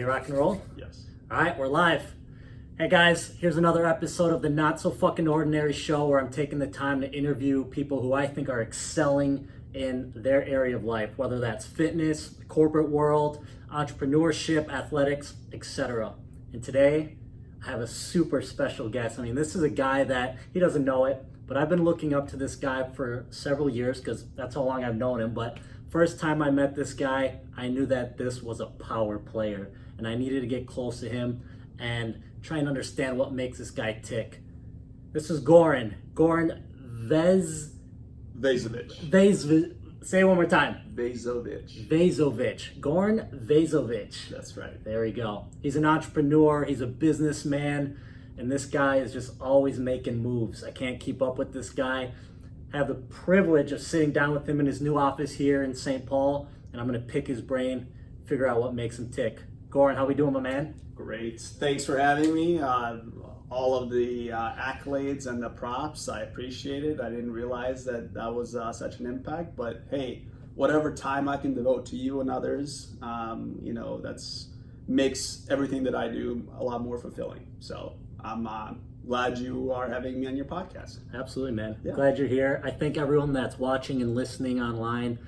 Ready to rock and roll? Yes. All right, we're live. Hey guys, here's another episode of the Not So Fucking Ordinary show where I'm taking the time to interview people who I think are excelling in their area of life, whether that's fitness, the corporate world, entrepreneurship, athletics, etc. And today, I have a super special guest. I mean, this is a guy that, he doesn't know it, but I've been looking up to this guy for several years because that's how long I've known him. But first time I met this guy, I knew that this was a power player and I needed to get close to him and try and understand what makes this guy tick. This is Goran Vejzovic. Say it one more time. Vejzovic. Goran Vejzovic. That's right. There we go. He's an entrepreneur, he's a businessman, and this guy is just always making moves. I can't keep up with this guy. I have the privilege of sitting down with him in his new office here in St. Paul, and I'm gonna pick his brain, figure out what makes him tick. Goran, how we doing, my man? Great. Thanks for having me. All of the accolades and the props, I appreciate it. I didn't realize that was such an impact, but hey, whatever time I can devote to you and others, that's makes everything that I do a lot more fulfilling. So I'm glad you are having me on your podcast. Absolutely, man. Yeah. Glad you're here. I think everyone that's watching and listening online,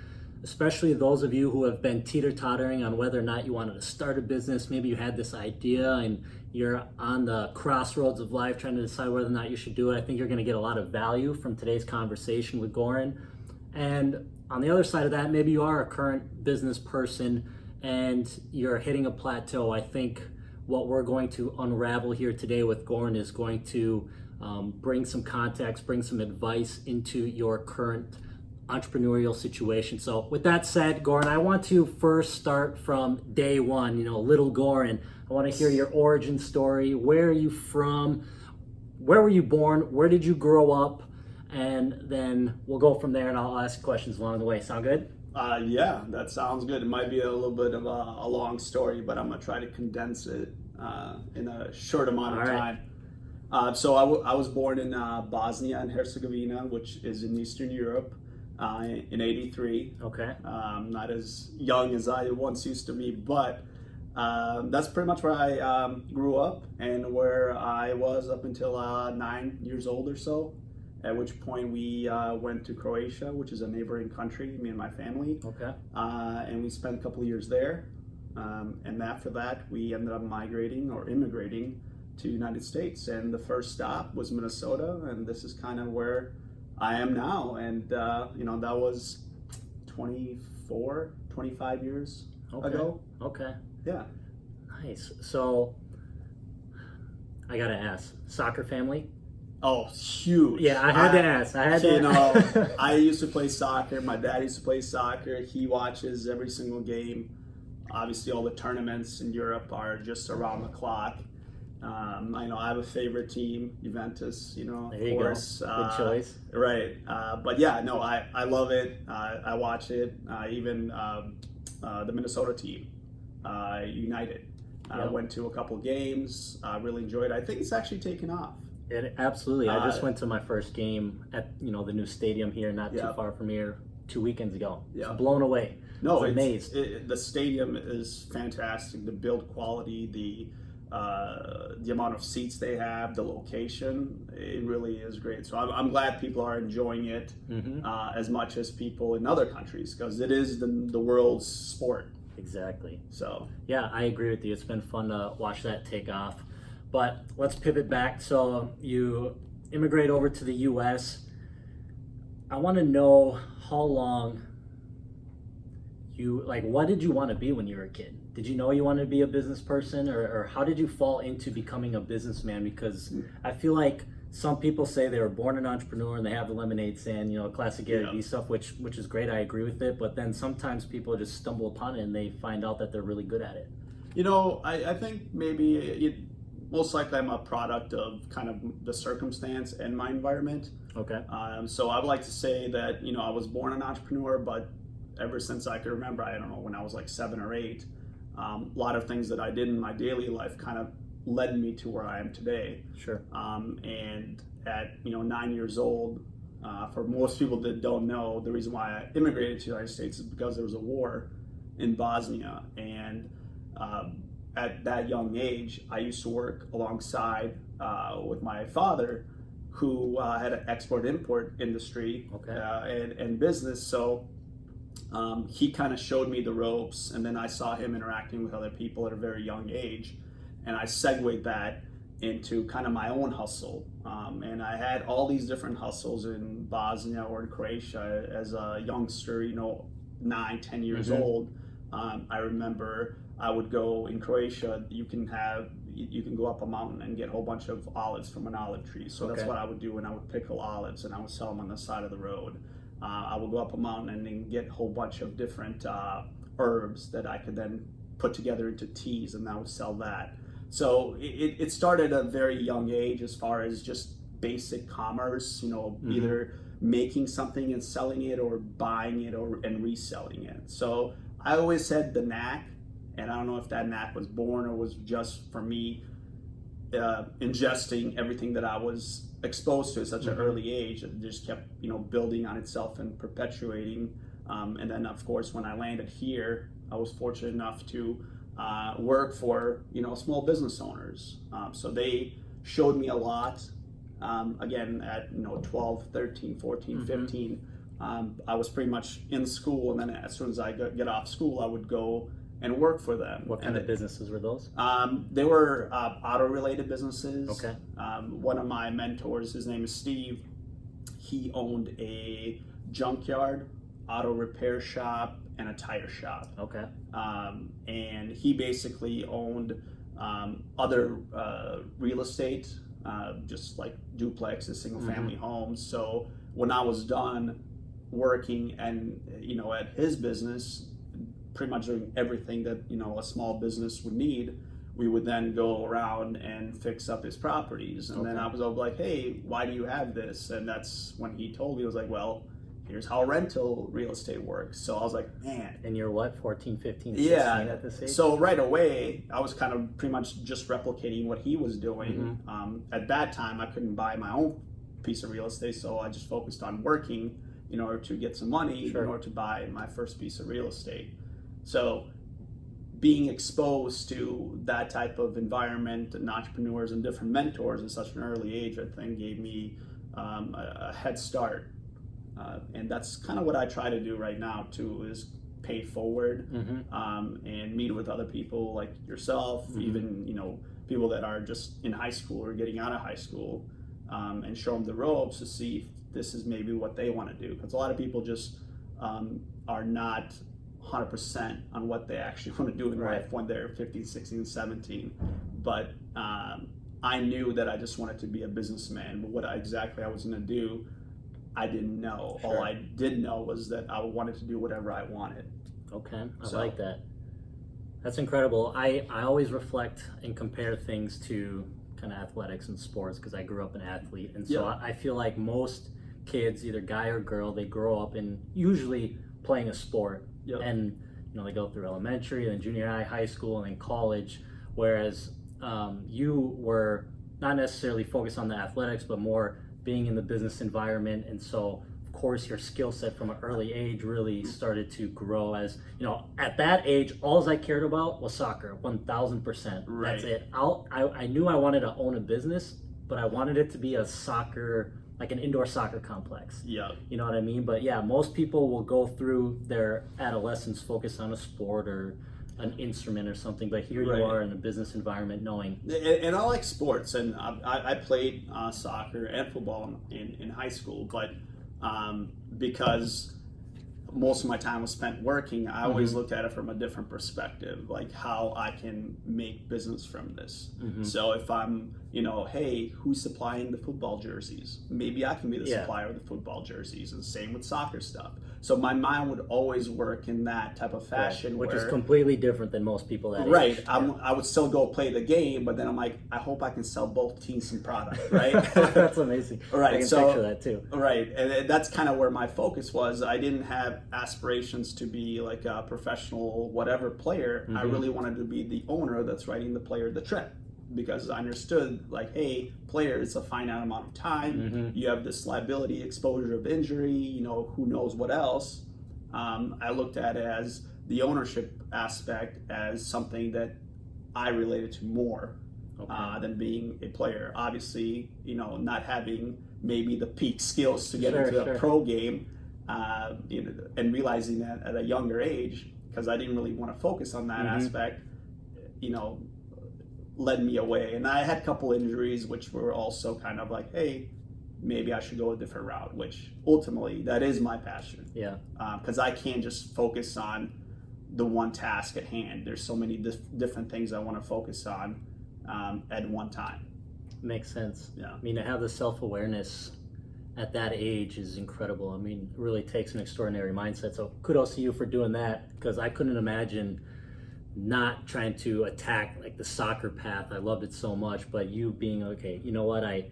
especially those of you who have been teeter-tottering on whether or not you wanted to start a business, maybe you had this idea and you're on the crossroads of life trying to decide whether or not you should do it. I think you're going to get a lot of value from today's conversation with Goran. And on the other side of that, maybe you are a current business person and you're hitting a plateau. I think what we're going to unravel here today with Goran is going to bring some context, bring some advice into your current entrepreneurial situation. So with that said, Goran, I want to first start from day one, little Goran. I want to hear your origin story. Where are you from? Where were you born? Where did you grow up? And then we'll go from there and I'll ask questions along the way. Sound good? Yeah, that sounds good. It might be a little bit of a long story, but I'm going to try to condense it in a short amount of time. So I was born in Bosnia and Herzegovina, which is in Eastern Europe. In '83. Okay. Not as young as I once used to be, but that's pretty much where I grew up and where I was up until 9 years old or so, at which point we went to Croatia, which is a neighboring country, me and my family. Okay. And we spent a couple of years there. And after that, we ended up immigrating to the United States. And the first stop was Minnesota, and this is kind of where I am now, and that was 25 years ago. Okay. Yeah. Nice. So I gotta ask, soccer family? Oh, huge. Yeah, I had to ask. I used to play soccer. My dad used to play soccer. He watches every single game. Obviously, all the tournaments in Europe are just around the clock. I have a favorite team, Juventus, There of you course. go. Good choice. Right. But yeah, no, I love it. I watch it. Even the Minnesota team, United. Yep. Went to a couple games, really enjoyed it. I think it's actually taken off. Absolutely. I just went to my first game at, the new stadium here, not too far from here, 2 weekends ago. Yeah. Blown away. No, I was amazed. The stadium is fantastic. The build quality, the amount of seats they have, the location, it really is great. So I'm glad people are enjoying it as much as people in other countries, because it is the world's sport. Exactly. So yeah, I agree with you. It's been fun to watch that take off. But let's pivot back. So you immigrate over to the U.S. I want to know how long what did you want to be when you were a kid? Did you know you wanted to be a business person, or how did you fall into becoming a businessman? Because I feel like some people say they were born an entrepreneur and they have the lemonade stand, classic Gary Vee stuff, which is great. I agree with it. But then sometimes people just stumble upon it and they find out that they're really good at it. I think maybe most likely I'm a product of kind of the circumstance and my environment. Okay. So I would like to say that, I was born an entrepreneur, but ever since I could remember, I don't know, when I was like 7 or 8, a lot of things that I did in my daily life kind of led me to where I am today. Sure. And at 9 years old, for most people that don't know, the reason why I immigrated to the United States is because there was a war in Bosnia, and at that young age, I used to work alongside with my father, who had an export-import industry and business. So he kind of showed me the ropes, and then I saw him interacting with other people at a very young age, and I segued that into kind of my own hustle. And I had all these different hustles in Bosnia or in Croatia as a youngster, 9, 10 years old. I remember I would go in Croatia, you can go up a mountain and get a whole bunch of olives from an olive tree. So that's what I would do, and I would pickle olives and I would sell them on the side of the road. I would go up a mountain and then get a whole bunch of different herbs that I could then put together into teas, and I would sell that. So it started at a very young age as far as just basic commerce, either making something and selling it, or buying it and reselling it. So I always had the knack, and I don't know if that knack was born or was just for me ingesting everything that I was exposed to at such an early age. It just kept building on itself and perpetuating. And then of course when I landed here, I was fortunate enough to work for small business owners. So they showed me a lot. Again, at 12, 13, 14, 15, I was pretty much in school, and then as soon as I get off school, I would go and work for them. What kind of businesses were those? They were auto-related businesses. Okay. One of my mentors, his name is Steve, he owned a junkyard, auto repair shop, and a tire shop. Okay. And he basically owned other real estate, just like duplexes, single-family homes. So when I was done working and at his business, pretty much doing everything that a small business would need, we would then go around and fix up his properties. And then I was all like, hey, why do you have this? And that's when he told me, I was like, well, here's how rental real estate works. So I was like, man. And you're what, 14, 15, 16 at this age? So right away, I was kind of pretty much just replicating what he was doing. At that time, I couldn't buy my own piece of real estate, so I just focused on working in order to get some money in order to buy my first piece of real estate. So being exposed to that type of environment and entrepreneurs and different mentors at such an early age, I think gave me a head start. And that's kind of what I try to do right now too, is pay forward and meet with other people like yourself, even people that are just in high school or getting out of high school, and show them the ropes to see if this is maybe what they want to do. Because a lot of people just are not 100% on what they actually want to do in life when they're 15, 16, 17. But I knew that I just wanted to be a businessman, but what exactly I was going to do, I didn't know. All I did know was that I wanted to do whatever I wanted. Okay, I like that. That's incredible. I always reflect and compare things to kind of athletics and sports because I grew up an athlete. And so I feel like most kids, either guy or girl, they grow up in usually playing a sport. And they go through elementary, then junior high, high school, and then college. Whereas you were not necessarily focused on the athletics, but more being in the business environment. And so of course your skill set from an early age really started to grow. As at that age, all I cared about was soccer, 1000%. That's it. I knew I wanted to own a business, but I wanted it to be a soccer, like an indoor soccer complex. You know what I mean? But yeah, most people will go through their adolescence focused on a sport or an instrument or something, but here you are in a business environment knowing. And I like sports, and I played soccer and football in high school, but because most of my time was spent working, I always looked at it from a different perspective, like how I can make business from this. So if I'm, hey, who's supplying the football jerseys? Maybe I can be the supplier of the football jerseys, and same with soccer stuff. So my mind would always work in that type of fashion, which is completely different than most people that age. I would still go play the game, but then I'm like, I hope I can sell both teams some product, right? That's amazing. I can picture that too. And that's kind of where my focus was. I didn't have aspirations to be like a professional whatever player. I really wanted to be the owner that's writing the player the check, because I understood, like, hey, player, it's a finite amount of time. You have this liability, exposure of injury, who knows what else. I looked at it as the ownership aspect as something that I related to more Okay. than being a player. Obviously, not having maybe the peak skills to get Sure, into sure. a pro game, and realizing that at a younger age, because I didn't really want to focus on that aspect, led me away. And I had a couple injuries, which were also kind of like, hey, maybe I should go a different route, which ultimately that is my passion. Yeah. Because I can't just focus on the one task at hand. There's so many different things I want to focus on at one time. Makes sense. Yeah. I mean, to have the self-awareness at that age is incredible. I mean, it really takes an extraordinary mindset. So kudos to you for doing that, because I couldn't imagine not trying to attack like the soccer path. I loved it so much, but you being, okay, you know what, I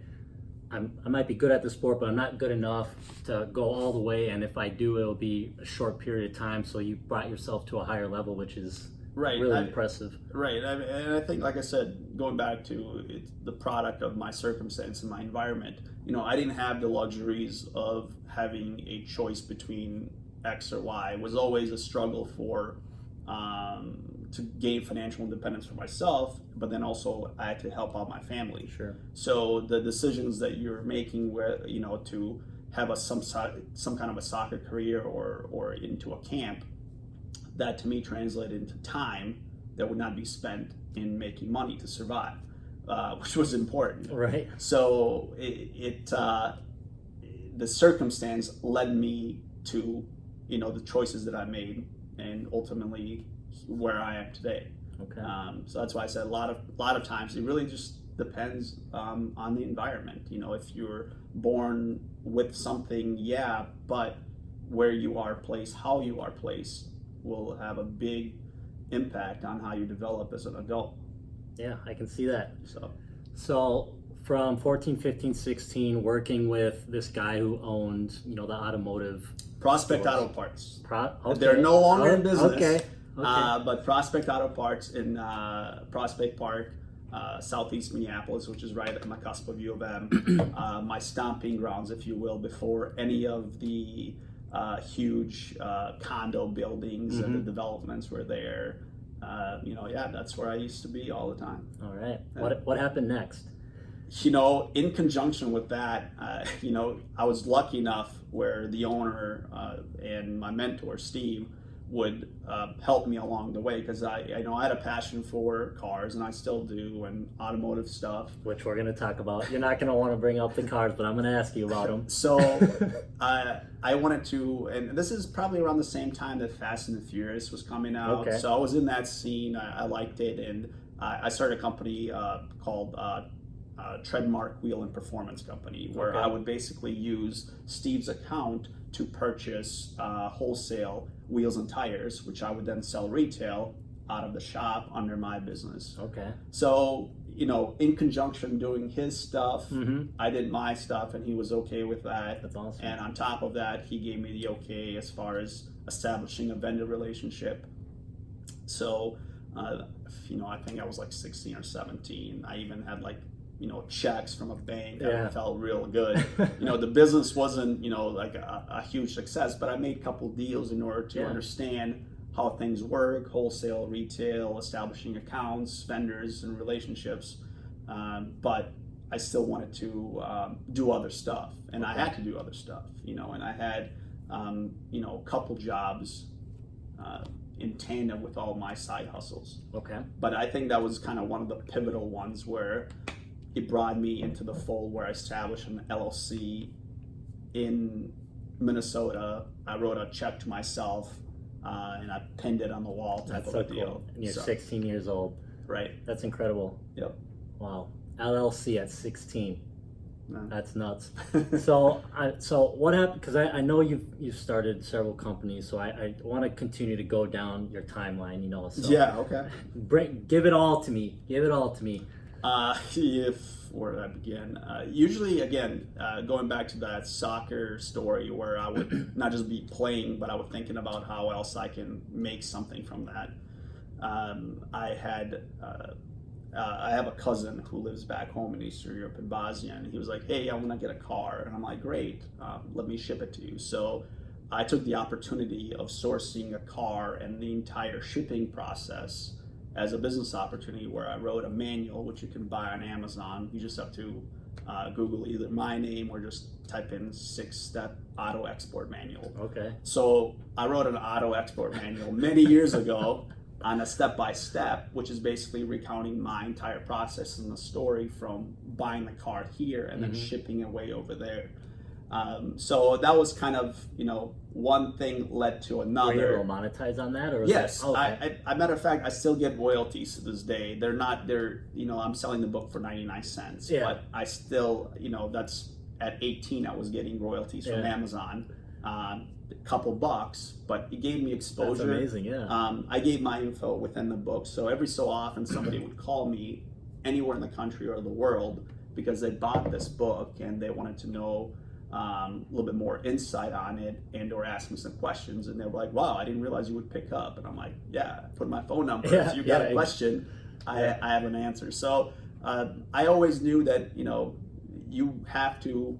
might be good at the sport, but I'm not good enough to go all the way. And if I do, it'll be a short period of time. So you brought yourself to a higher level, which is really impressive. Right. And I think, like I said, going back to it's the product of my circumstance and my environment, I didn't have the luxuries of having a choice between X or Y. It was always a struggle to gain financial independence for myself, but then also I had to help out my family. Sure. So the decisions that you're making, where to have some kind of a soccer career or into a camp, that to me translated into time that would not be spent in making money to survive, which was important. Right. So the circumstance led me to the choices that I made, and ultimately where I am today. Okay. So that's why I said a lot of times it really just depends on the environment. If you're born with something, but where you are placed, how you are placed, will have a big impact on how you develop as an adult. Yeah, I can see that. So from 14, 15, 16, working with this guy who owned, the automotive Prospect stores. Auto Parts. Okay. They're no longer in business. Okay. But Prospect Auto Parts in Prospect Park, southeast Minneapolis, which is right at the cusp of U of M, my stomping grounds, if you will, before any of the huge condo buildings and the developments were there. That's where I used to be all the time. All right. What happened next? In conjunction with that, I was lucky enough where the owner and my mentor, Steve, would help me along the way, because I had a passion for cars, and I still do, and automotive stuff. Which we're going to talk about. You're not going to want to bring up the cars, but I'm going to ask you about them. So I wanted to, and this is probably around the same time that Fast and the Furious was coming out. Okay. So I was in that scene. I liked it, and I started a company called Treadmark Wheel and Performance Company, where I would basically use Steve's account to purchase wholesale wheels and tires, which I would then sell retail out of the shop under my business. Okay. So, in conjunction doing his stuff, I did my stuff, and he was okay with that. That's awesome. And on top of that, he gave me the okay as far as establishing a vendor relationship. So, I think I was like 16 or 17. I even had checks from a bank. Yeah. I felt real good. The business wasn't, like a huge success, but I made a couple deals in order to understand how things work, wholesale, retail, establishing accounts, vendors, and relationships. But I still wanted to do other stuff, and I had to do other stuff, and I had, a couple jobs in tandem with all my side hustles. Okay. But I think that was kind of one of the pivotal ones where it brought me into the fold, where I established an LLC in Minnesota. I wrote a check to myself, and I pinned it on the wall type That's of so a deal. cool. And you're 16 years old. Right. That's incredible. Yep. Wow. LLC at 16. Yeah. That's nuts. So what happened? Because I know you've started several companies, so I want to continue to go down your timeline. So Yeah. Okay. give it all to me. Give it all to me. Where did I begin? Usually, again, going back to that soccer story, where I would not just be playing, but I was thinking about how else I can make something from that. I have a cousin who lives back home in Eastern Europe in Bosnia, and he was like, hey, I want to get a car. And I'm like, great, let me ship it to you. So I took the opportunity of sourcing a car and the entire shipping process as a business opportunity where I wrote a manual, which you can buy on Amazon. You just have to Google either my name or just type in 6-step auto export manual. Okay. So I wrote an auto export manual many years ago on a step-by-step, which is basically recounting my entire process and the story from buying the car here and then shipping it way over there. So that was kind of, one thing led to another. Were you able to monetize on that? Or was Yes. that, okay. I matter of fact, I still get royalties to this day. I'm selling the book for 99 cents, Yeah. but I still, that's at 18, I was getting royalties from Yeah. Amazon. A couple bucks, but it gave me exposure. That's amazing, yeah. I gave my info within the book, so every so often somebody would call me anywhere in the country or the world because they bought this book and they wanted to know a little bit more insight on it and or ask me some questions, and they were like, wow, I didn't realize you would pick up. And I'm like, yeah, put my phone number. Yeah, If you got yeah, a question, I have an answer. So I always knew that you have to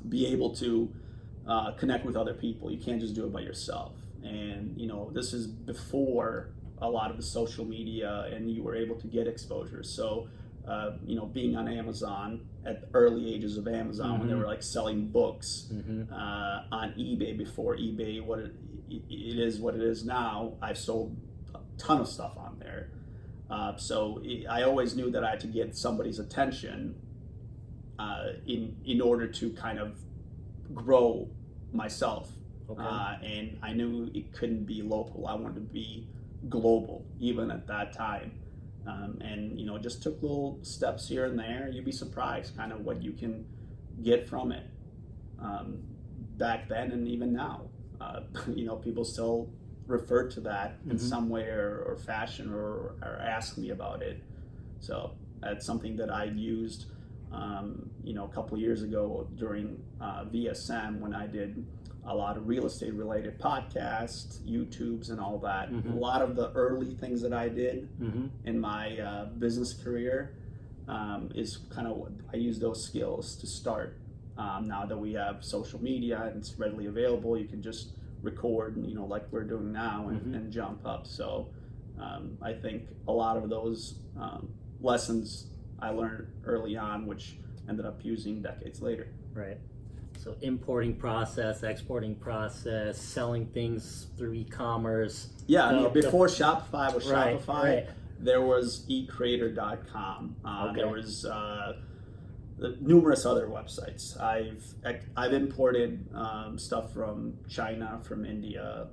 be able to connect with other people. You can't just do it by yourself. And this is before a lot of the social media and you were able to get exposure. So being on Amazon at the early ages of Amazon, when they were like selling books on eBay before eBay it is what it is now, I've sold a ton of stuff on there. So I always knew that I had to get somebody's attention in order to kind of grow myself. Okay. And I knew it couldn't be local. I wanted to be global, even at that time. And just took little steps here and there. You'd be surprised kind of what you can get from it. Back then and even now, people still refer to that in some way or fashion or ask me about it. So that's something that I used a couple years ago during VSM when I did a lot of real estate related podcasts, YouTubes and all that. A lot of the early things that I did in my business career is kind of what I use those skills to start. Now that we have social media and it's readily available, you can just record, like we're doing now and jump up. So I think a lot of those lessons I learned early on, which ended up using decades later. Right. So importing process, exporting process, selling things through e-commerce. Yeah, before Shopify was Right, Shopify, right. there was eCreator.com. Okay. There was numerous other websites. I've imported stuff from China, from India.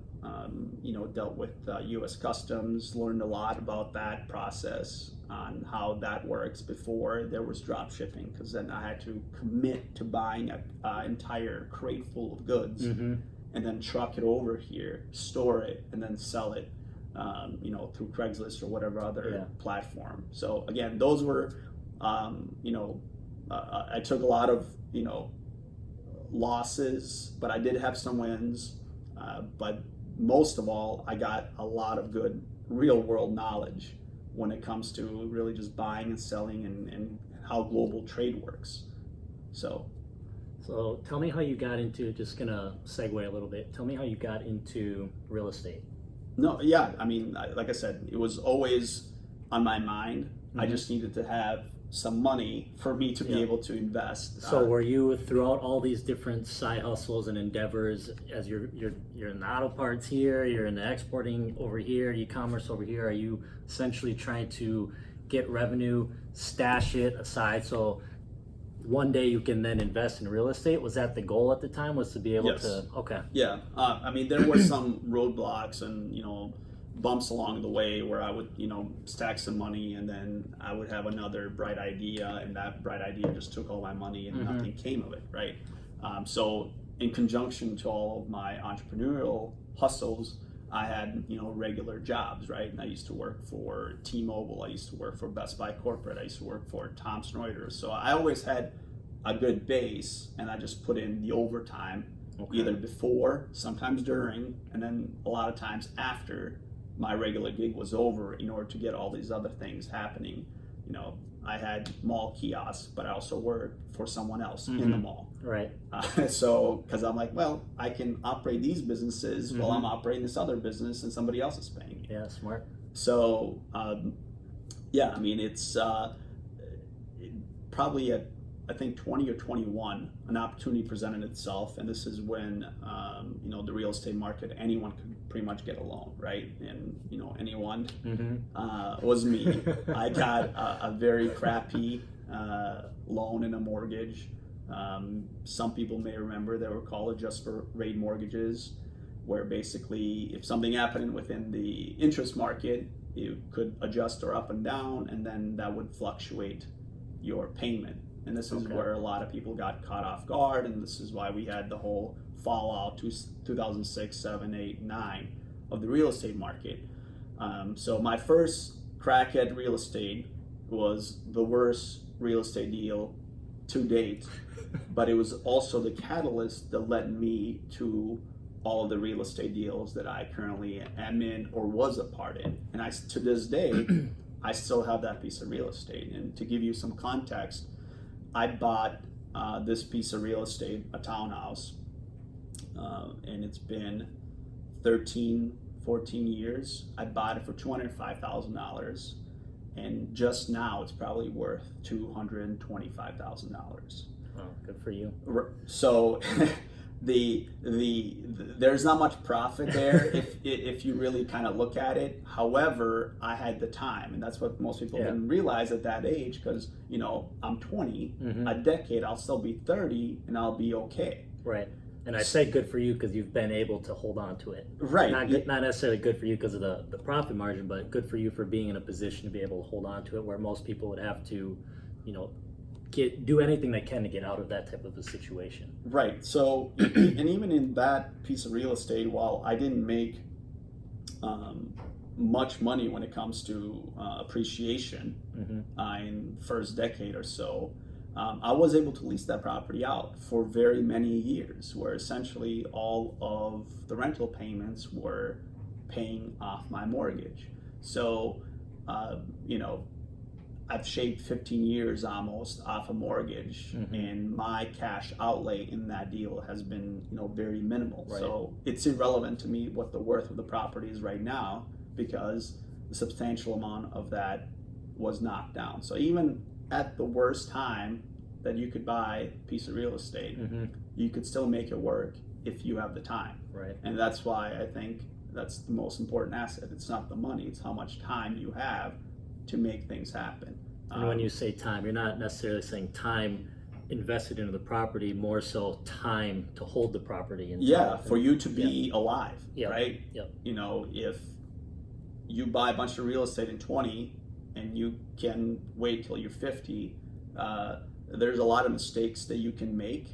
Dealt with U.S. Customs. Learned a lot about that process on how that works before there was drop shipping, because then I had to commit to buying an entire crate full of goods and then truck it over here, store it, and then sell it. Through Craigslist or whatever other platform. So again, those were, I took a lot of, losses, but I did have some wins. But most of all, I got a lot of good real world knowledge when it comes to really just buying and selling and how global trade works. So tell me how you got into, just gonna segue a little bit, tell me how you got into real estate. No, yeah, I mean, like I said, it was always on my mind. I just needed to have some money for me to be able to invest. So were you, throughout all these different side hustles and endeavors, as you're in the auto parts here, you're in the exporting over here, e-commerce over here, are you essentially trying to get revenue, stash it aside so one day you can then invest in real estate? Was that the goal at the time, was to be able to? Okay. Yeah, I mean, there were some roadblocks and bumps along the way where I would stack some money and then I would have another bright idea, and that bright idea just took all my money and nothing came of it, right? So in conjunction to all of my entrepreneurial hustles, I had regular jobs, right? And I used to work for T-Mobile, I used to work for Best Buy Corporate, I used to work for Thomson Reuters. So I always had a good base, and I just put in the overtime either before, sometimes during, and then a lot of times after my regular gig was over in order to get all these other things happening. I had mall kiosks, but I also worked for someone else in the mall. Right. So, because I'm like, well, I can operate these businesses while I'm operating this other business and somebody else is paying me. Yeah, smart. So yeah, I mean, it's probably at, I think 20 or 21, an opportunity presented itself, and this is when you know, the real estate market, anyone could pretty much get a loan, right? And you know, anyone was me. I got a very crappy loan and a mortgage. Some people may remember they were called adjustable rate mortgages, where basically if something happened within the interest market, you could adjust or up and down, and then that would fluctuate your payment. And this is where a lot of people got caught off guard, and this is why we had the whole fallout to 2006, 7, 8, 9 of the real estate market. So my first crack at real estate was the worst real estate deal to date, but it was also the catalyst that led me to all of the real estate deals that I currently am in or was a part in. And I, to this day, I still have that piece of real estate. And to give you some context, I bought this piece of real estate, a townhouse, and it's been 13, 14 years. I bought it for $205,000, and just now it's probably worth $225,000. Oh, good for you. So there's not much profit there if you really kind of look at it. However, I had the time, and that's what most people didn't realize at that age, because you know, I'm 20, a decade, I'll still be 30, and I'll be okay. Right. And I say good for you because you've been able to hold on to it. Right. Not necessarily good for you because of the profit margin, but good for you for being in a position to be able to hold on to it, where most people would have to, you know, do anything they can to get out of that type of a situation. Right. So, and even in that piece of real estate, while I didn't make much money when it comes to appreciation in the first decade or so, I was able to lease that property out for very many years, where essentially all of the rental payments were paying off my mortgage. So, you know, I've shaved 15 years almost off a mortgage, and my cash outlay in that deal has been, you know, very minimal. Right. So it's irrelevant to me what the worth of the property is right now, because a substantial amount of that was knocked down. So even at the worst time that you could buy a piece of real estate, you could still make it work if you have the time. Right. And that's why I think that's the most important asset. It's not the money, it's how much time you have to make things happen. And when you say time, you're not necessarily saying time invested into the property, more so time to hold the property. For you to be alive, right? Yep. You know, if you buy a bunch of real estate in 20 and you can wait till you're 50, there's a lot of mistakes that you can make,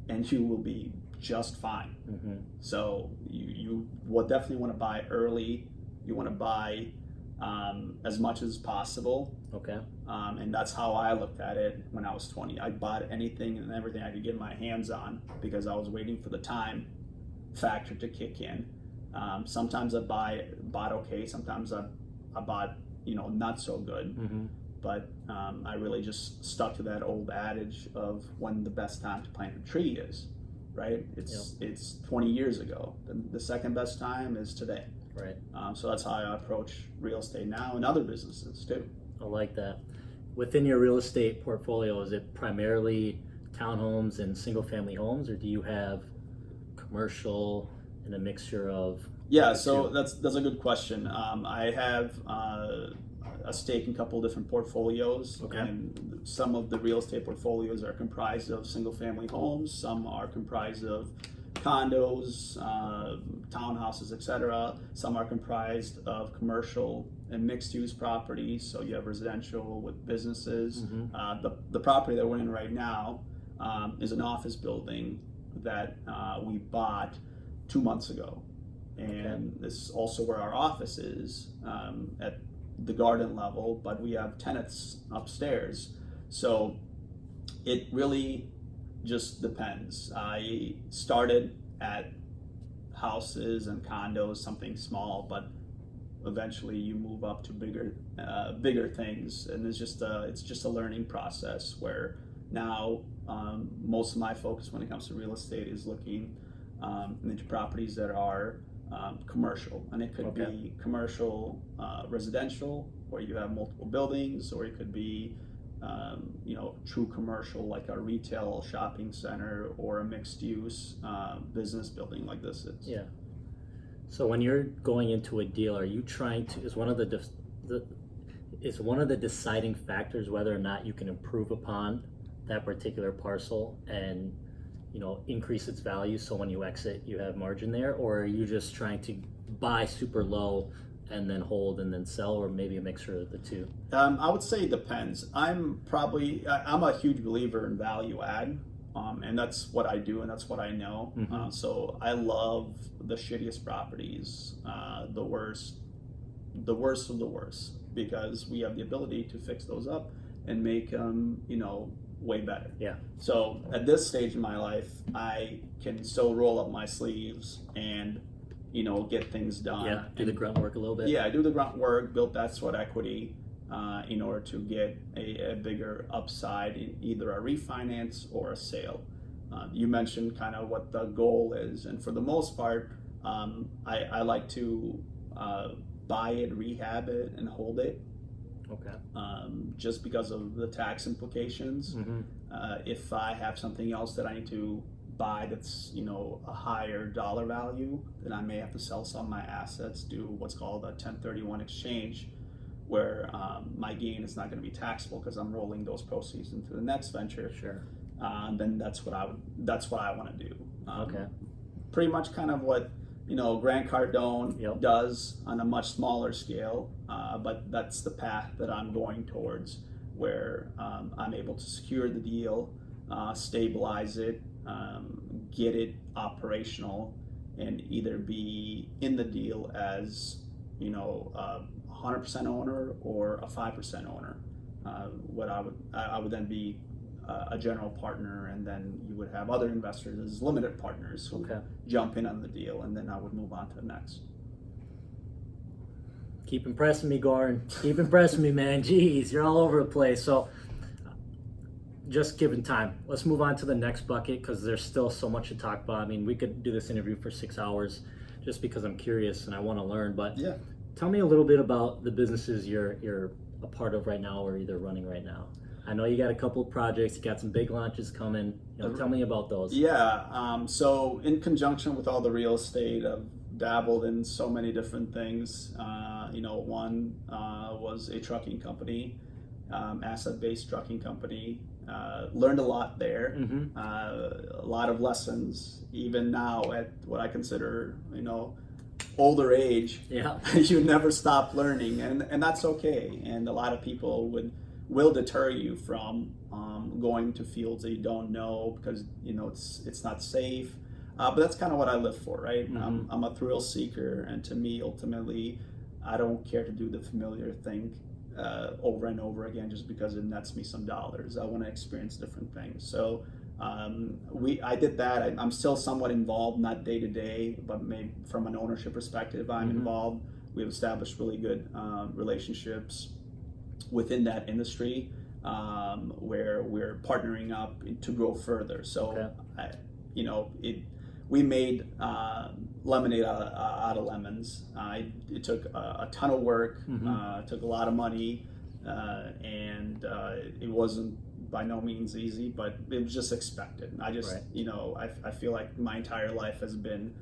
and you will be just fine. So you will definitely want to buy early. You want to buy as much as possible. Okay. And that's how I looked at it when I was 20. I bought anything and everything I could get my hands on because I was waiting for the time factor to kick in. Sometimes I bought okay. Sometimes I bought, you know, not so good. But I really just stuck to that old adage of when the best time to plant a tree is, right? It's 20 years ago. The second best time is today. Right. So that's how I approach real estate now and other businesses too. I like that. Within your real estate portfolio, is it primarily townhomes and single-family homes, or do you have commercial and a mixture of? Yeah, so that's a good question. I have a stake in a couple of different portfolios, and some of the real estate portfolios are comprised of single-family homes. Some are comprised of condos, townhouses, etc. Some are comprised of commercial and mixed-use properties. So you have residential with businesses. The property that we're in right now is an office building that we bought 2 months ago, and this is also where our office is at the garden level. But we have tenants upstairs, so it really just depends. I started at houses and condos, something small, but eventually you move up to bigger things, and it's just a learning process where now most of my focus when it comes to real estate is looking into properties that are commercial, and it could be commercial residential, where you have multiple buildings, or it could be true commercial, like a retail shopping center or a mixed use business building like this is. Yeah. So when you're going into a deal, are you trying to, is one of the deciding factors whether or not you can improve upon that particular parcel and increase its value, so when you exit you have margin there? Or are you just trying to buy super low and then hold and then sell, or maybe a mixture of the two? I would say it depends. I'm a huge believer in value add, and that's what I do and that's what I know. So I love the shittiest properties, the worst of the worst, because we have the ability to fix those up and make them way better. Yeah. So at this stage in my life, I can still roll up my sleeves and get things done. Yeah, do the grunt work a little bit. Yeah, do the grunt work, build that sweat equity in order to get a bigger upside in either a refinance or a sale. You mentioned kind of what the goal is, and for the most part, I like to buy it, rehab it, and hold it. Okay. Just because of the tax implications. If I have something else that I need to buy that's a higher dollar value, then I may have to sell some of my assets, do what's called a 1031 exchange, where my gain is not going to be taxable because I'm rolling those proceeds into the next venture. Sure. Then that's what I want to do. Okay. Pretty much kind of what Grant Cardone does on a much smaller scale, but that's the path that I'm going towards, where I'm able to secure the deal, stabilize it, get it operational, and either be in the deal as 100% owner or a 5% owner. I would then be a general partner, and then you would have other investors as limited partners who jump in on the deal, and then I would move on to the next. Keep impressing me, Goran. Keep impressing me, man. Jeez, you're all over the place. So just given time, let's move on to the next bucket, because there's still so much to talk about. I mean, we could do this interview for 6 hours just because I'm curious and I want to learn. But tell me a little bit about the businesses you're a part of right now, or either running right now. I know you got a couple of projects, you got some big launches coming. Tell me about those. Yeah, so in conjunction with all the real estate, I've dabbled in so many different things. One was a trucking company, asset-based trucking company. Learned a lot there, a lot of lessons, even now at what I consider, older age. Yeah. You never stop learning, and that's okay. And a lot of people will deter you from going to fields that you don't know because it's not safe. But that's kind of what I live for, right? I'm a thrill seeker, and to me, ultimately, I don't care to do the familiar thing over and over again just because it nets me some dollars. I want to experience different things. So I did that. I'm still somewhat involved, not day to day, but maybe from an ownership perspective, I'm involved. We've established really good relationships within that industry, where we're partnering up to grow further. So, we made lemonade out of lemons. It took a ton of work, took a lot of money, and it wasn't by no means easy, but it was just expected. I just, I feel like my entire life has been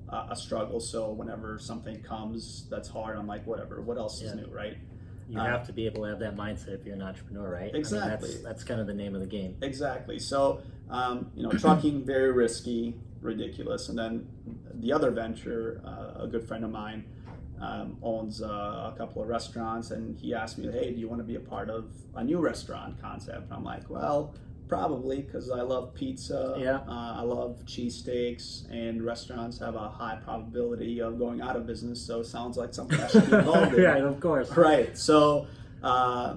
a struggle. So whenever something comes that's hard, I'm like, whatever, what else is new, right? You have to be able to have that mindset if you're an entrepreneur, right? Exactly. I mean, that's kind of the name of the game. Exactly. So, trucking, very risky, ridiculous. And then the other venture, a good friend of mine owns a couple of restaurants, and he asked me, hey, do you want to be a part of a new restaurant concept? And I'm like, well, probably, because I love pizza. I love cheesesteaks, and restaurants have a high probability of going out of business, so it sounds like something I should be involved in. Right, of course. Right. So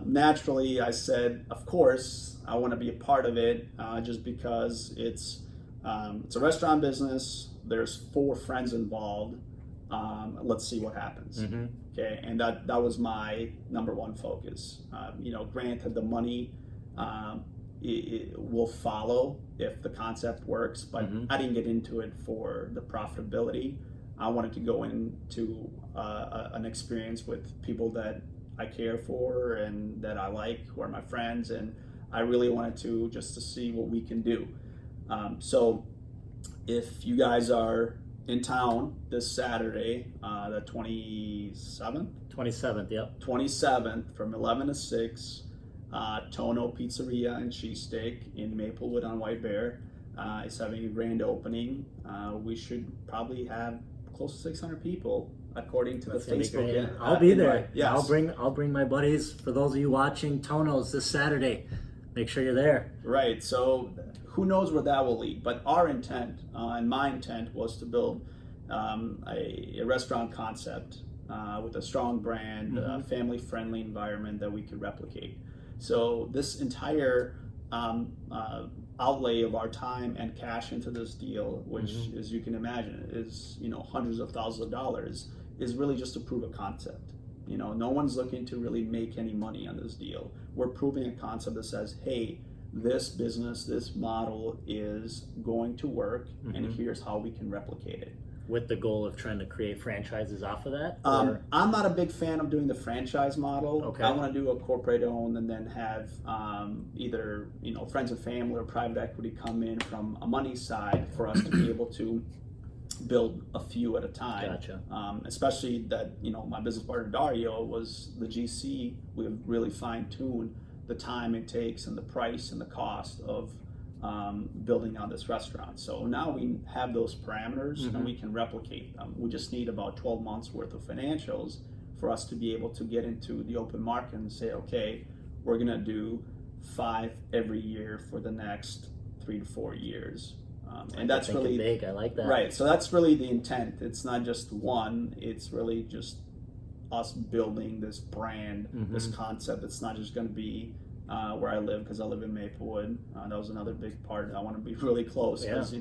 naturally, I said, of course, I want to be a part of it, just because it's a restaurant business. There's 4 friends involved. Let's see what happens. Okay, and that was my number one focus. Granted, the money it will follow if the concept works, but I didn't get into it for the profitability. I wanted to go into an experience with people that I care for and that I like, who are my friends, and I really wanted to see what we can do. So if you guys are in town this Saturday, the 27th? 27th, yep. 27th from 11 to 6, Tono Pizzeria and Cheesesteak in Maplewood on White Bear is having a grand opening. We should probably have close to 600 people according to That's the gonna be Facebook. great. I'll be there. Invite. Yes. I'll bring my buddies. For those of you watching Tono's this Saturday, make sure you're there. Right. So who knows where that will lead? But our intent and my intent was to build a restaurant concept with a strong brand, a family-friendly environment that we could replicate. So this entire outlay of our time and cash into this deal, which, as you can imagine, is hundreds of thousands of dollars, is really just to prove a concept. No one's looking to really make any money on this deal. We're proving a concept that says, hey, this business, this model is going to work, and here's how we can replicate it. With the goal of trying to create franchises off of that? I'm not a big fan of doing the franchise model. Okay. I want to do a corporate owned and then have either friends and family or private equity come in from a money side for us to be able to build a few at a time. Gotcha. Especially that my business partner Dario was the GC. We've really fine-tuned the time it takes and the price and the cost of building out this restaurant. So now we have those parameters and we can replicate them. We just need about 12 months worth of financials for us to be able to get into the open market and say, okay, we're gonna do 5 every year for the next 3 to 4 years. And that's really big. I like that. Right. So that's really the intent. It's not just one. It's really just us building this brand, this concept. It's not just going to be where I live, because I live in Maplewood. That was another big part. I want to be really close because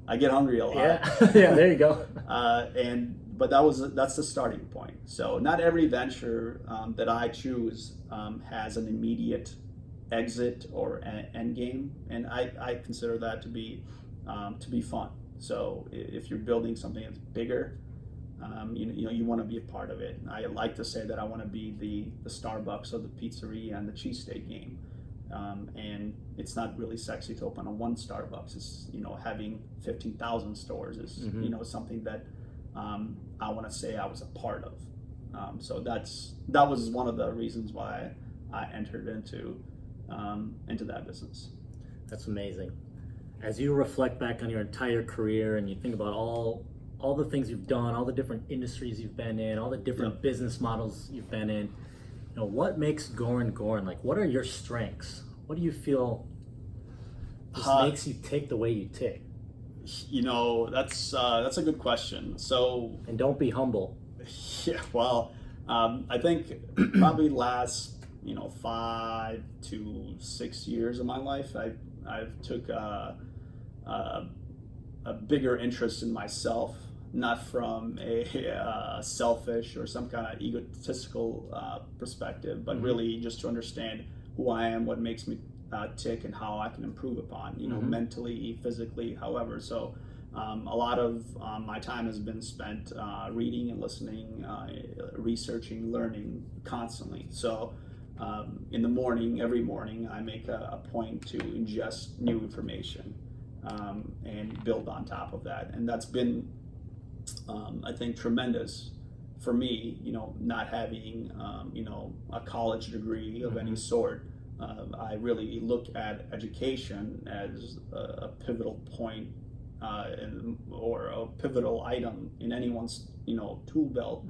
I get hungry a lot. Yeah. Yeah. There you go. But that's the starting point. So not every venture that I choose has an immediate exit or an end game, and I consider that to be fun. So if you're building something that's bigger, you want to be a part of it. I like to say that I want to be the Starbucks of the pizzeria and the cheesesteak game. And it's not really sexy to open a one Starbucks. It's having 15,000 stores is something that I want to say I was a part of. So that was one of the reasons why I entered into that business. That's amazing. As you reflect back on your entire career and you think about all the things you've done, all the different industries you've been in, all the different business models you've been in, what makes Goran Goran? Like, what are your strengths? What do you feel just makes you tick the way you tick? That's a good question. So, and don't be humble. Yeah, well, I think probably last 5 to 6 years of my life, I've took a bigger interest in myself, not from a selfish or some kind of egotistical perspective, but really just to understand who I am, what makes me tick, and how I can improve upon, mentally, physically, however. So a lot of my time has been spent reading and listening, researching, learning constantly. So in the morning, every morning, I make a point to ingest new information and build on top of that. And that's been, I think, tremendous for me, not having, a college degree of any sort. I really look at education as a pivotal point or a pivotal item in anyone's, tool belt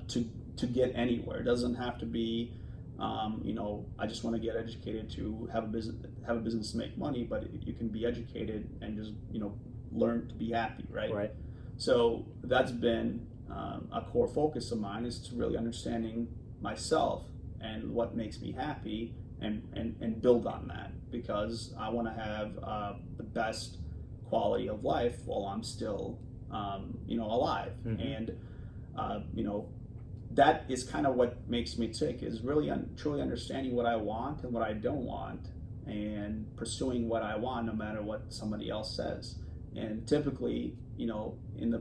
to get anywhere. It doesn't have to be I just want to get educated to have a business to make money, but you can be educated and just learn to be happy, right? So that's been a core focus of mine, is to really understanding myself and what makes me happy, and build on that, because I want to have the best quality of life while I'm still alive. And that is kind of what makes me tick, is really truly understanding what I want and what I don't want, and pursuing what I want no matter what somebody else says. And typically, in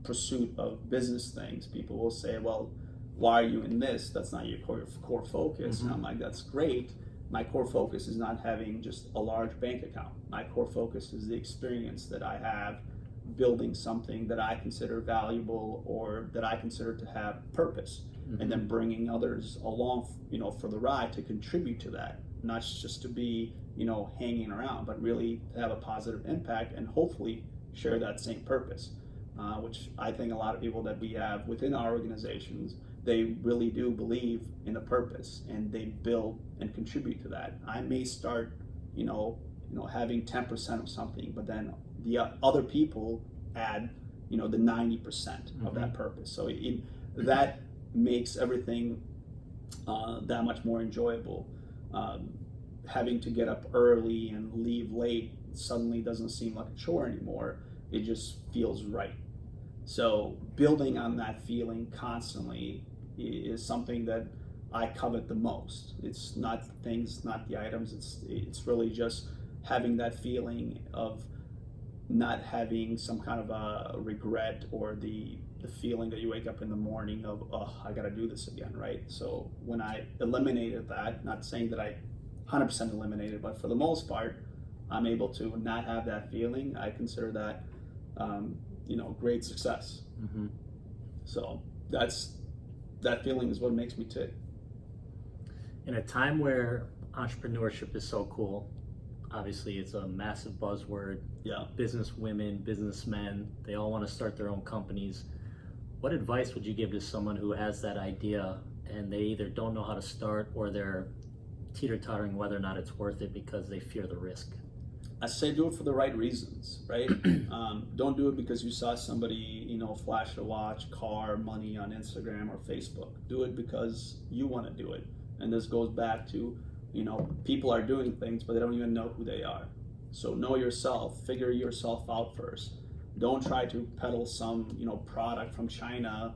pursuit of business things, people will say, well, why are you in this? That's not your core focus. And I'm like, that's great. My core focus is not having just a large bank account. My core focus is the experience that I have building something that I consider valuable or that I consider to have purpose, and then bringing others along, for the ride to contribute to that, not just to be, hanging around, but really to have a positive impact and hopefully share that same purpose, which I think a lot of people that we have within our organizations, they really do believe in the purpose and they build and contribute to that. I may start, having 10% of something, but then the other people add, the 90% of that purpose. So that makes everything that much more enjoyable. Having to get up early and leave late suddenly doesn't seem like a chore anymore. It just feels right. So building on that feeling constantly is something that I covet the most. It's not the things, not the items. It's really just having that feeling of not having some kind of a regret or the feeling that you wake up in the morning of, oh, I got to do this again, right? So when I eliminated that, not saying that I 100% eliminated, but for the most part, I'm able to not have that feeling. I consider that, great success. So that feeling is what makes me tick. In a time where entrepreneurship is so cool, obviously it's a massive buzzword. Yeah. Business women, businessmen, they all want to start their own companies. What advice would you give to someone who has that idea and they either don't know how to start or they're teeter-tottering whether or not it's worth it because they fear the risk? I say do it for the right reasons, right? Don't do it because you saw somebody, flash a watch, car, money on Instagram or Facebook. Do it because you want to do it. And this goes back to, people are doing things, but they don't even know who they are. So know yourself, figure yourself out first. Don't try to peddle some, product from China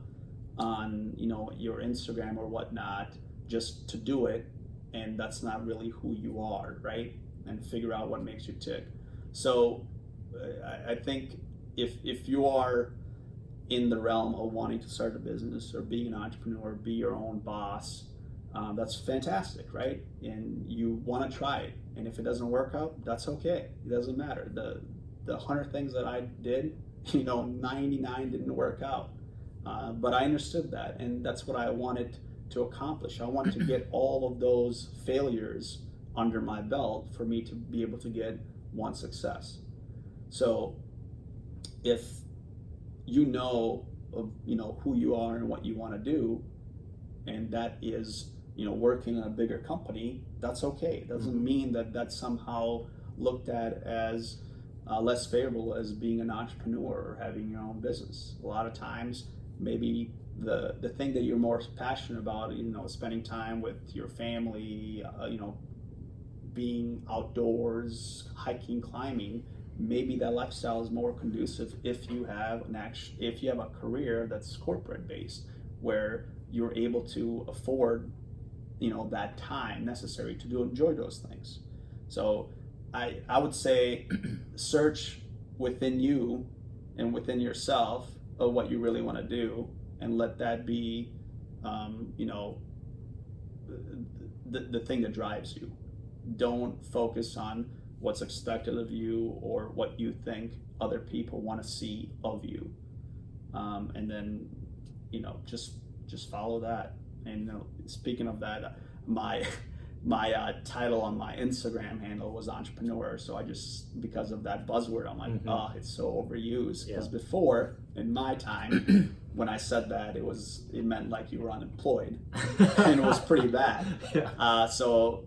on, your Instagram or whatnot, just to do it. And that's not really who you are, right? And figure out what makes you tick. So I think if you are in the realm of wanting to start a business or being an entrepreneur, be your own boss, that's fantastic, right? And you want to try it. And if it doesn't work out, that's okay. It doesn't matter. The 100 things that I did, 99 didn't work out. But I understood that, and that's what I wanted to accomplish. I wanted to get all of those failures under my belt for me to be able to get one success. So if you know of, who you are and what you want to do, and that is, working in a bigger company, that's okay. It doesn't mean that that's somehow looked at as less favorable as being an entrepreneur or having your own business. A lot of times, maybe the thing that you're more passionate about, spending time with your family, being outdoors, hiking, climbing, maybe that lifestyle is more conducive if you have a career that's corporate based, where you're able to afford, that time necessary to enjoy those things. So I would say search within you and within yourself of what you really want to do, and let that be, the thing that drives you. Don't focus on what's expected of you or what you think other people want to see of you, and then just follow that. And speaking of that, my title on my Instagram handle was entrepreneur. So because of that buzzword, I'm like, oh, it's so overused. Because before, in my time, when I said that, it meant like you were unemployed, and it was pretty bad. So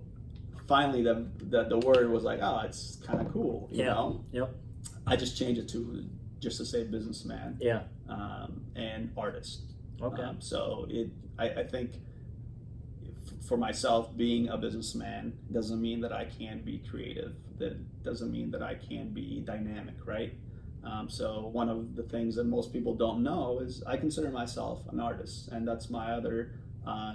finally, the word was like, oh, it's kind of cool, you know. Yep. I just changed it to say businessman. And artist. Okay. So I think for myself, being a businessman doesn't mean that I can't be creative. That doesn't mean that I can't be dynamic, right? So one of the things that most people don't know is I consider myself an artist, and that's my other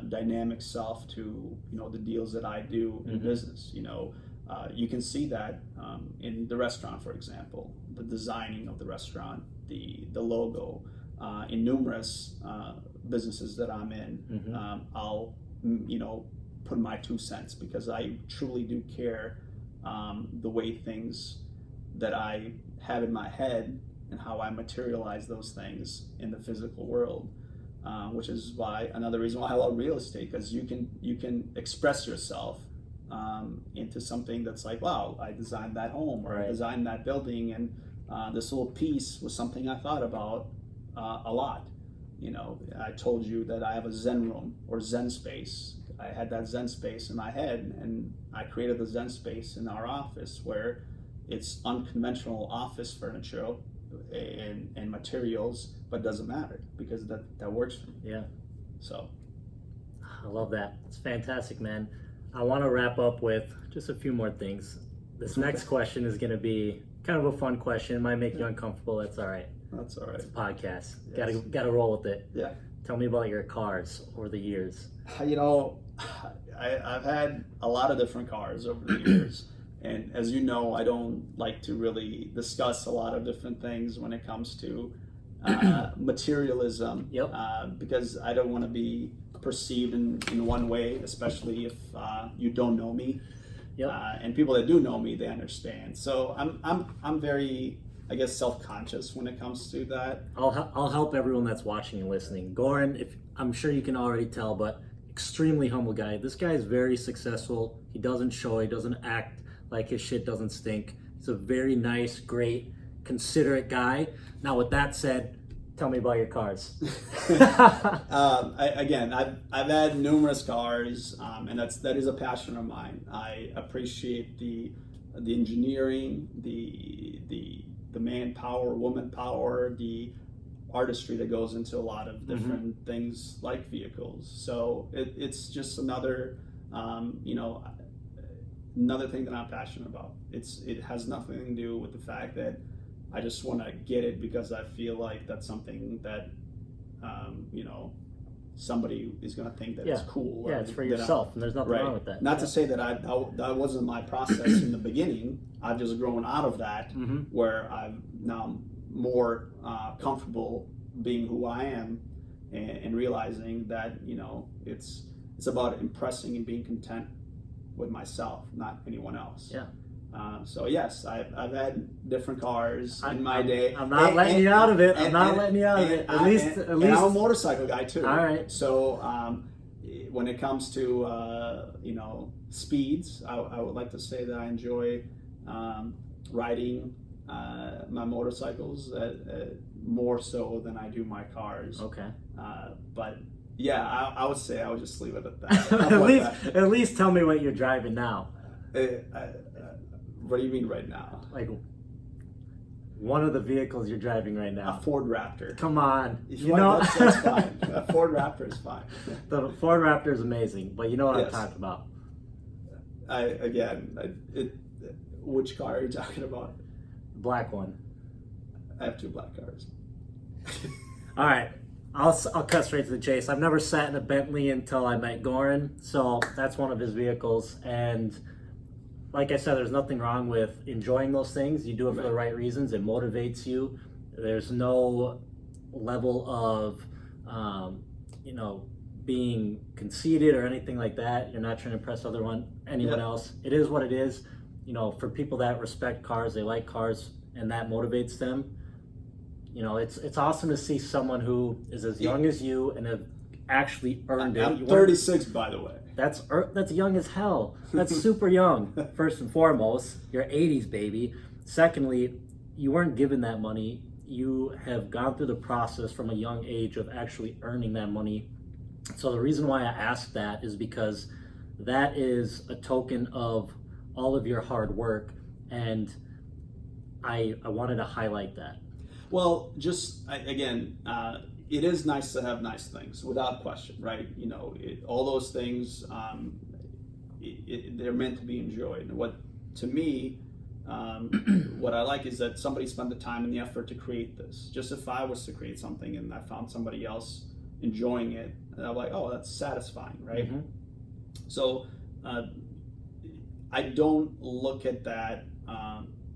dynamic self to the deals that I do in business. You can see that in the restaurant, for example, the designing of the restaurant, the logo, in numerous businesses that I'm in, I'll put my 2 cents, because I truly do care the way things that I have in my head and how I materialize those things in the physical world, which is why another reason why I love real estate, because you can express yourself into something that's like, wow, I designed that home, or I designed that building, and this little piece was something I thought about a lot. I told you that I have a Zen room or Zen space. I had that Zen space in my head, and I created the Zen space in our office, where it's unconventional office furniture and materials, but doesn't matter, because that works for me. Yeah. So I love that. It's fantastic, man. I want to wrap up with just a few more things. This next question is going to be kind of a fun question. It might make you uncomfortable. That's all right. That's all right. It's a podcast. Yes. Gotta roll with it. Yeah. Tell me about your cars over the years. I've had a lot of different cars over the years. And as you know, I don't like to really discuss a lot of different things when it comes to materialism, because I don't want to be perceived in one way, especially if you don't know me. And people that do know me, they understand. So I'm very, I guess, self-conscious when it comes to that. I'll help everyone that's watching and listening. Goran, I'm sure you can already tell, but extremely humble guy. This guy is very successful. He doesn't show, he doesn't act like his shit doesn't stink. He's a very nice, great, considerate guy. Now, with that said, tell me about your cars. I've had numerous cars, and that is a passion of mine. I appreciate the engineering, the manpower, woman power, the artistry that goes into a lot of different things like vehicles. So it's just another another thing that I'm passionate about. It has nothing to do with the fact that I just want to get it because I feel like that's something that somebody is going to think that it's cool. Yeah, it's for yourself, and there's nothing wrong with that. Not to say that that wasn't my process in the beginning. I've just grown out of that, where I'm now more comfortable being who I am, and realizing that it's about impressing and being content with myself, not anyone else. Yeah. So yes, I've had different cars in my day. I'm not letting you out of it. I'm not letting you out of it. At least. And I'm a motorcycle guy too. All right. So when it comes to speeds, I would like to say that I enjoy riding my motorcycles more so than I do my cars. Okay. But yeah, I would say I would just leave it at that. At least tell me what you're driving now. What do you mean right now? Like one of the vehicles you're driving right now. A Ford Raptor. Come on. That's fine. A Ford Raptor is fine. The Ford Raptor is amazing, but you know what I'm talking about. Which car are you talking about? The black one. I have 2 black cars. All right. I'll cut straight to the chase. I've never sat in a Bentley until I met Goran, so that's one of his vehicles. And like I said, there's nothing wrong with enjoying those things. You do it for the right reasons. It motivates you. There's no level of, being conceited or anything like that. You're not trying to impress anyone else. It is what it is. For people that respect cars, they like cars, and that motivates them. It's awesome to see someone who is as young as you and have actually earned it. I'm 36, by the way. That's young as hell. That's super young. First and foremost, you're 80s, baby. Secondly, you weren't given that money. You have gone through the process from a young age of actually earning that money. So the reason why I asked that is because that is a token of all of your hard work, and I wanted to highlight that. Well, it is nice to have nice things, without question, right? All those things, they're meant to be enjoyed. And to me, what I like is that somebody spent the time and the effort to create this. Just if I was to create something and I found somebody else enjoying it, and I'm like, oh, that's satisfying, right? So I don't look at that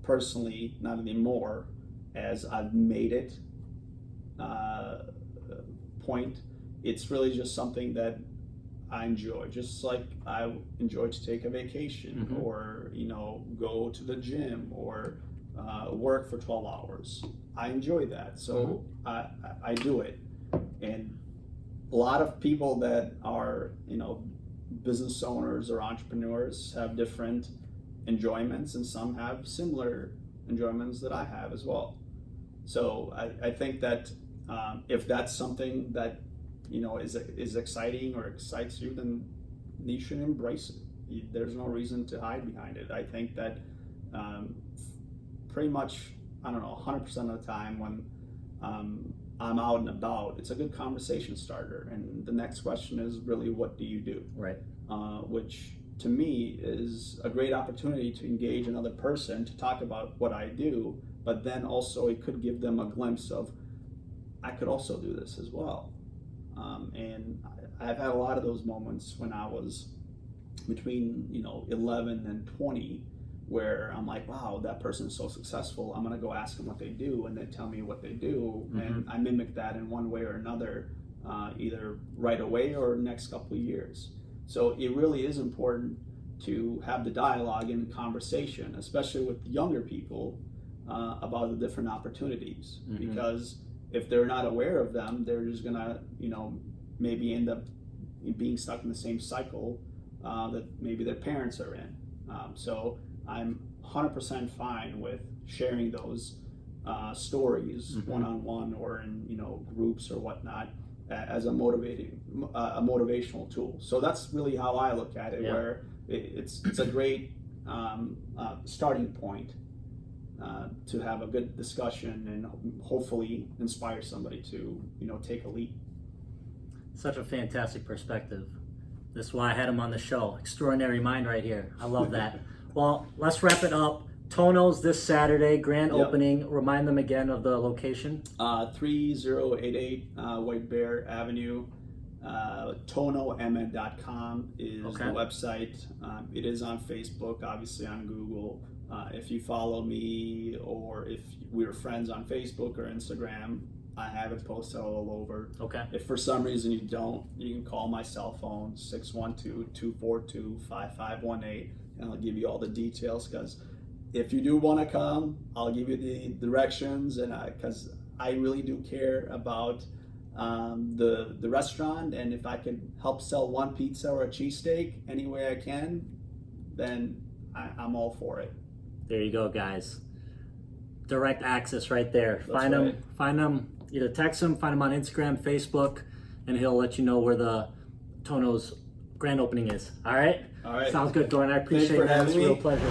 personally, not anymore, as I've made it. point. It's really just something that I enjoy, just like I enjoy to take a vacation or, go to the gym or work for 12 hours. I enjoy that. So I do it. And a lot of people that are, business owners or entrepreneurs have different enjoyments, and some have similar enjoyments that I have as well. So I think that if that's something that is exciting or excites you, then you should embrace it. There's no reason to hide behind it. I think that pretty much, 100% of the time when I'm out and about, it's a good conversation starter. And the next question is really, what do you do? Right. Which to me is a great opportunity to engage another person to talk about what I do, but then also it could give them a glimpse of, I could also do this as well. And I've had a lot of those moments when I was between 11 and 20, where I'm like, wow, that person is so successful. I'm gonna go ask them what they do, and they tell me what they do, and I mimic that in one way or another, either right away or next couple of years. So it really is important to have the dialogue and conversation, especially with younger people, about the different opportunities, because if they're not aware of them, they're just gonna, maybe end up being stuck in the same cycle that maybe their parents are in. So I'm 100% fine with sharing those stories one-on-one or in groups or whatnot as a motivational tool. So that's really how I look at it, where it's a great starting point to have a good discussion and hopefully inspire somebody to take a leap. Such a fantastic perspective. This is why I had him on the show. Extraordinary mind right here. I love that. Well, let's wrap it up. Tono's this Saturday, grand opening. Remind them again of the location. 3088 White Bear Avenue. TonoMN.com is the website. It is on Facebook, obviously on Google. If you follow me, or if we're friends on Facebook or Instagram, I have it posted all over. Okay. If for some reason you don't, you can call my cell phone, 612-242-5518, and I'll give you all the details, because if you do want to come, I'll give you the directions, and because I really do care about the restaurant, and if I can help sell one pizza or a cheesesteak any way I can, then I'm all for it. There you go, guys. Direct access right there. Find him, either text him, find him on Instagram, Facebook, and he'll let you know where the Tono's grand opening is. All right? All right. Sounds good, Goran. I appreciate it. Thanks for having me. It's a real pleasure.